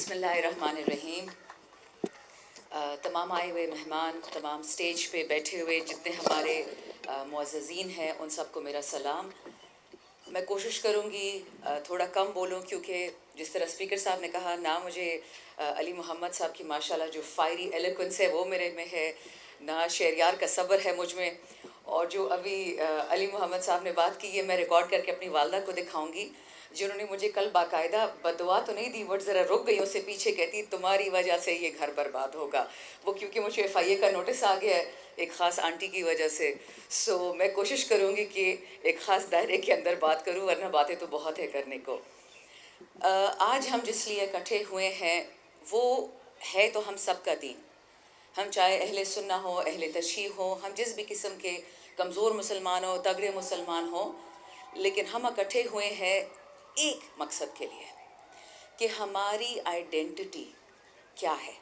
بسم اللہ الرحمن الرحیم. تمام آئے ہوئے مہمان، تمام سٹیج پہ بیٹھے ہوئے جتنے ہمارے معززین ہیں، ان سب کو میرا سلام. میں کوشش کروں گی تھوڑا کم بولوں، کیونکہ جس طرح اسپیکر صاحب نے کہا، نہ مجھے علی محمد صاحب کی ماشاءاللہ جو فائری ایلیکوینس ہے وہ میرے میں ہے، نہ شہریار کا صبر ہے مجھ میں. اور جو ابھی علی محمد صاحب نے بات کی، یہ میں ریکارڈ کر کے اپنی والدہ کو دکھاؤں گی، جنہوں نے مجھے کل باقاعدہ بددعا تو نہیں دی، بٹ ذرا رک گئی، اس سے پیچھے کہتی تمہاری وجہ سے یہ گھر برباد ہوگا. وہ کیونکہ مجھے FIA کا نوٹس آ گیا ہے ایک خاص آنٹی کی وجہ سے. سو میں کوشش کروں گی کہ ایک خاص دائرے کے اندر بات کروں، ورنہ باتیں تو بہت ہے کرنے کو. آج ہم جس لیے اکٹھے ہوئے ہیں وہ ہے تو ہم سب کا دین. ہم چاہے اہل سنہ ہو، اہل تشیع ہو، ہم جس بھی قسم کے کمزور مسلمان ہو، تگڑے مسلمان ہو، لیکن ہم اکٹھے ہوئے ہیں ایک مقصد کے لیے کہ ہماری آئیڈینٹی کیا ہے.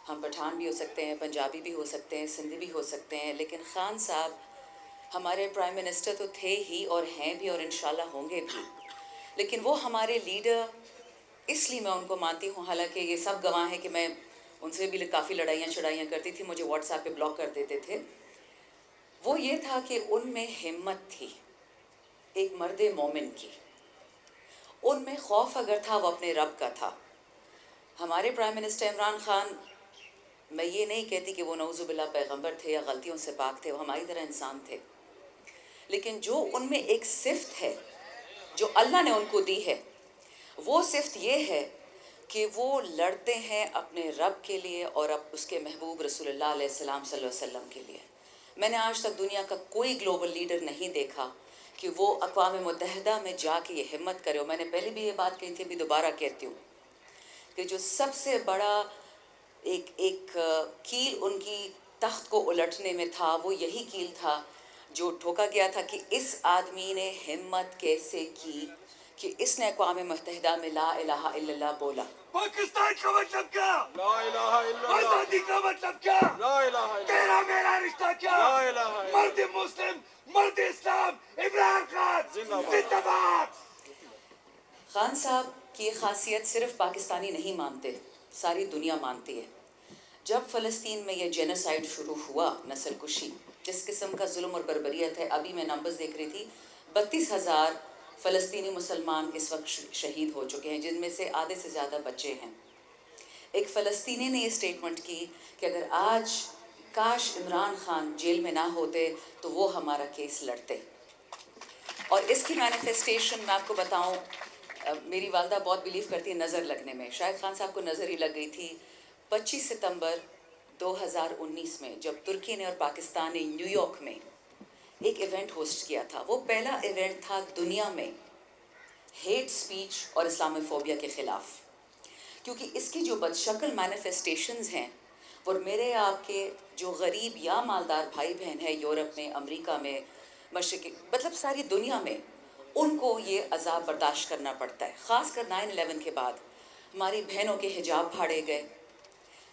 ہم پٹھان بھی ہو سکتے ہیں، پنجابی بھی ہو سکتے ہیں، سندھی بھی ہو سکتے ہیں، لیکن خان صاحب ہمارے پرائم منسٹر تو تھے ہی اور ہیں بھی اور انشاءاللہ ہوں گے بھی، لیکن وہ ہمارے لیڈر اس لیے میں ان کو مانتی ہوں. حالانکہ یہ سب گواہ ہیں کہ میں ان سے بھی کافی لڑائیاں چڑھائیاں کرتی تھی، مجھے واٹس ایپ پہ بلاک کر دیتے تھے. وہ یہ تھا کہ ان میں ہمت تھی ایک مرد مومن کی، ان میں خوف اگر تھا وہ اپنے رب کا تھا. ہمارے پرائم منسٹر عمران خان، میں یہ نہیں کہتی کہ وہ نعوذ باللہ پیغمبر تھے یا غلطیوں سے پاک تھے، وہ ہماری طرح انسان تھے، لیکن جو ان میں ایک صفت ہے جو اللہ نے ان کو دی ہے، وہ صفت یہ ہے کہ وہ لڑتے ہیں اپنے رب کے لیے اور اب اس کے محبوب رسول اللہ علیہ السلام صلی اللہ علیہ وسلم کے لیے. میں نے آج تک دنیا کا کوئی گلوبل لیڈر نہیں دیکھا کہ وہ اقوام متحدہ میں جا کے یہ ہمت کرے. اور میں نے پہلے بھی یہ بات کہی تھی، ابھی دوبارہ کہتی ہوں کہ جو سب سے بڑا ایک کیل ان کی تخت کو الٹنے میں تھا، وہ یہی کیل تھا جو ٹھوکا گیا تھا کہ اس آدمی نے ہمت کیسے کی کہ اس نے اقوام متحدہ میں لا الہ الا اللہ بولا. پاکستان کا مطلب کیا؟ لا الہ الا اللہ. آزادی کا مطلب کیا؟ لا الہ الا اللہ. تیرا میرا رشتہ کیا؟ لا الہ الا اللہ. مرد مسلم، مرد اسلام، عمران خان زندہ باد. خان صاحب کی یہ خاصیت صرف پاکستانی نہیں مانتے، ساری دنیا مانتی ہے. جب فلسطین میں یہ جینوسائیڈ شروع ہوا، نسل کشی، جس قسم کا ظلم اور بربریت ہے، ابھی میں نمبرز دیکھ رہی تھی، 32,000 فلسطینی مسلمان اس وقت شہید ہو چکے ہیں، جن میں سے آدھے سے زیادہ بچے ہیں. ایک فلسطینی نے یہ سٹیٹمنٹ کی کہ اگر آج کاش عمران خان جیل میں نہ ہوتے تو وہ ہمارا کیس لڑتے. اور اس کی مینیفیسٹیشن میں آپ کو بتاؤں، میری والدہ بہت بلیو کرتی ہے نظر لگنے میں. شاہد خان صاحب کو نظر ہی لگ گئی تھی 25 ستمبر 2019 میں، جب ترکی نے اور پاکستان نے نیو یارک میں ایک ایونٹ ہوسٹ کیا تھا. وہ پہلا ایونٹ تھا دنیا میں ہیٹ سپیچ اور اسلامی فوبیا کے خلاف، کیونکہ اس کی جو بدشکل مینیفیسٹیشنز ہیں وہ میرے آپ کے جو غریب یا مالدار بھائی بہن ہیں یورپ میں، امریکہ میں، مشرقی، مطلب ساری دنیا میں، ان کو یہ عذاب برداشت کرنا پڑتا ہے. خاص کر 9/11 کے بعد ہماری بہنوں کے حجاب پھاڑے گئے،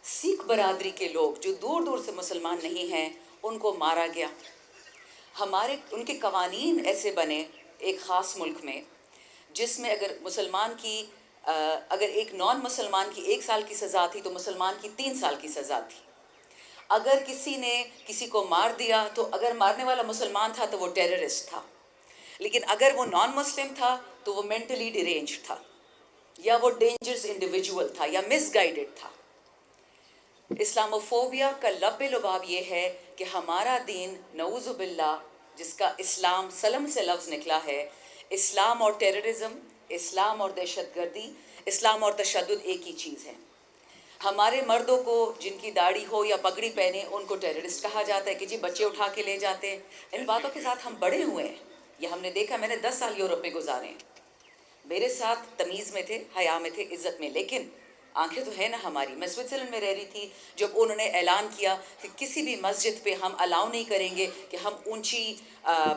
سکھ برادری کے لوگ جو دور دور سے مسلمان نہیں ہیں ان کو مارا گیا. ان کے قوانین ایسے بنے ایک خاص ملک میں جس میں اگر مسلمان کی اگر ایک نان مسلمان کی 1 سال کی سزا تھی تو مسلمان کی 3 سال کی سزا تھی. اگر کسی نے کسی کو مار دیا تو اگر مارنے والا مسلمان تھا تو وہ ٹیررسٹ تھا، لیکن اگر وہ نان مسلم تھا تو وہ مینٹلی ڈیرینج تھا، یا وہ ڈینجرس انڈیویجول تھا، یا مس گائیڈڈ تھا. اسلاموفوبیا کا لب لباب یہ ہے کہ ہمارا دین نعوذ باللہ، جس کا اسلام سلم سے لفظ نکلا ہے، اسلام اور ٹیررزم، اسلام اور دہشت گردی، اسلام اور تشدد ایک ہی چیز ہے. ہمارے مردوں کو جن کی داڑھی ہو یا پگڑی پہنے ان کو ٹیررسٹ کہا جاتا ہے کہ جی بچے اٹھا کے لے جاتے ہیں. ان باتوں کے ساتھ ہم بڑے ہوئے ہیں، یہ ہم نے دیکھا. میں نے 10 سال یورپ میں گزارے ہیں، میرے ساتھ تمیز میں تھے، حیا میں تھے، عزت میں، لیکن آنکھیں تو ہے نا ہماری. میں سوئٹزرلینڈ میں رہ رہی تھی جب انہوں نے اعلان کیا کہ کسی بھی مسجد پہ ہم الاؤ نہیں کریں گے کہ ہم اونچی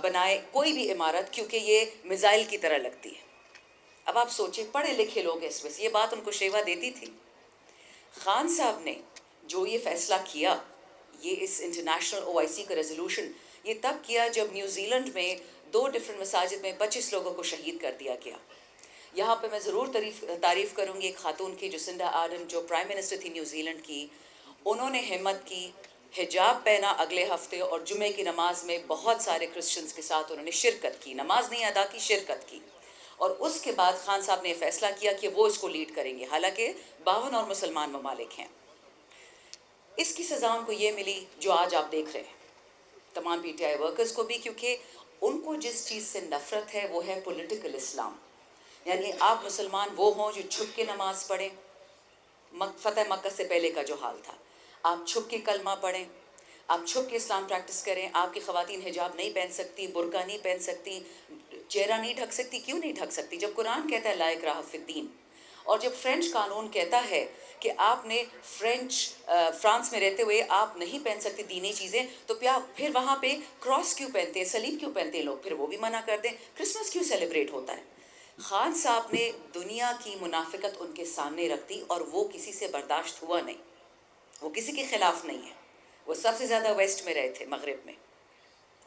بنائے کوئی بھی عمارت، کیونکہ یہ میزائل کی طرح لگتی ہے. اب آپ سوچیں، پڑھے لکھے لوگ اس میں سے یہ بات ان کو شیوا دیتی تھی. خان صاحب نے جو یہ فیصلہ کیا، یہ اس انٹرنیشنل OIC کا ریزولوشن، یہ تب کیا جب نیوزی لینڈ میں 2 ڈفرینٹ مساجد میں 25 لوگوں کو شہید کر دیا گیا. یہاں پہ میں ضرور تعریف کروں گی ایک خاتون کی، جسنڈا آرڈن، جو پرائم منسٹر تھی نیوزی لینڈ کی. انہوں نے ہمت کی، حجاب پہنا اگلے ہفتے، اور جمعے کی نماز میں بہت سارے کرسچنز کے ساتھ انہوں نے شرکت کی. نماز نہیں ادا کی، شرکت کی. اور اس کے بعد خان صاحب نے یہ فیصلہ کیا کہ وہ اس کو لیڈ کریں گے، حالانکہ 52 اور مسلمان ممالک ہیں. اس کی سزا ان کو یہ ملی جو آج آپ دیکھ رہے ہیں تمام پی ٹی آئی ورکرز کو بھی، کیونکہ ان کو جس چیز سے نفرت ہے وہ ہے پولیٹیکل اسلام. یعنی آپ مسلمان وہ ہوں جو چھپ کے نماز پڑھیں، فتح مکہ سے پہلے کا جو حال تھا، آپ چھپ کے کلمہ پڑھیں، آپ چھپ کے اسلام پریکٹس کریں. آپ کی خواتین حجاب نہیں پہن سکتی، برقع نہیں پہن سکتی، چہرہ نہیں ڈھک سکتی. کیوں نہیں ڈھک سکتی جب قرآن کہتا ہے لا اکراہ فی الدین؟ اور جب فرینچ قانون کہتا ہے کہ آپ نے فرانس میں رہتے ہوئے آپ نہیں پہن سکتے دینی چیزیں، تو پھر وہاں پہ کراس کیوں پہنتے ہیں، صلیب کیوں پہنتے ہیں لوگ؟ پھر وہ بھی منع کر دیں. کرسمس کیوں سیلیبریٹ ہوتا ہے؟ خان صاحب نے دنیا کی منافقت ان کے سامنے رکھ دی، اور وہ کسی سے برداشت ہوا نہیں. وہ کسی کے خلاف نہیں ہے. وہ سب سے زیادہ ویسٹ میں رہے تھے، مغرب میں.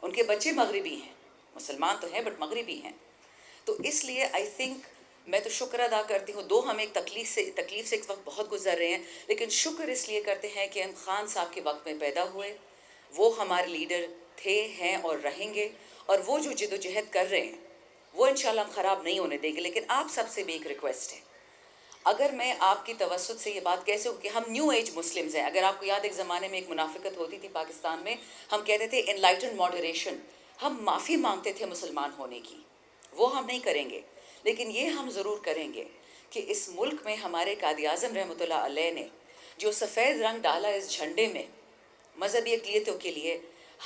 ان کے بچے مغربی ہیں، مسلمان تو ہیں بٹ مغربی ہیں. تو اس لیے آئی تھنک میں تو شکر ادا کرتی ہوں. ہم ایک تکلیف سے ایک وقت بہت گزر رہے ہیں، لیکن شکر اس لیے کرتے ہیں کہ ہم خان صاحب کے وقت میں پیدا ہوئے. وہ ہمارے لیڈر تھے، ہیں اور رہیں گے. اور وہ جو جد و جہد کر رہے ہیں وہ انشاءاللہ ہم خراب نہیں ہونے دیں گے. لیکن آپ سب سے بھی ایک ریکویسٹ ہے، اگر میں آپ کی توسط سے یہ بات کہہ سکوں کہ ہم نیو ایج مسلمز ہیں. اگر آپ کو یاد، ایک زمانے میں ایک منافقت ہوتی تھی پاکستان میں، ہم کہتے تھے انلائٹن ماڈریشن. ہم معافی مانگتے تھے مسلمان ہونے کی. وہ ہم نہیں کریں گے، لیکن یہ ہم ضرور کریں گے کہ اس ملک میں ہمارے قائد اعظم رحمۃ اللہ علیہ نے جو سفید رنگ ڈالا اس جھنڈے میں مذہبی اقلیتوں کے لیے،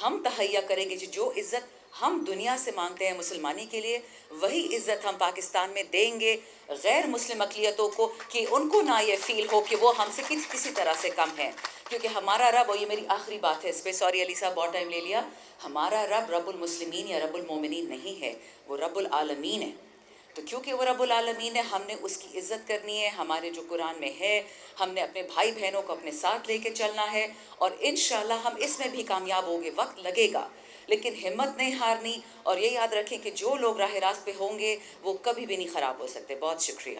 ہم تہیا کریں گے جو عزت ہم دنیا سے مانگتے ہیں مسلمانی کے لیے، وہی عزت ہم پاکستان میں دیں گے غیر مسلم اقلیتوں کو، کہ ان کو نہ یہ فیل ہو کہ وہ ہم سے کسی طرح سے کم ہیں. کیونکہ ہمارا رب، اور یہ میری آخری بات ہے اس پہ، سوری علی صاحب بہت ٹائم لے لیا، ہمارا رب رب المسلمین یا رب المومنین نہیں ہے، وہ رب العالمین ہے. تو کیونکہ وہ رب العالمین ہے، ہم نے اس کی عزت کرنی ہے. ہمارے جو قرآن میں ہے، ہم نے اپنے بھائی بہنوں کو اپنے ساتھ لے کے چلنا ہے، اور انشاءاللہ ہم اس میں بھی کامیاب ہوں گے. وقت لگے گا لیکن ہمت نہیں ہارنی. اور یہ یاد رکھیں کہ جو لوگ راہ راست پہ ہوں گے وہ کبھی بھی نہیں خراب ہو سکتے. بہت شکریہ.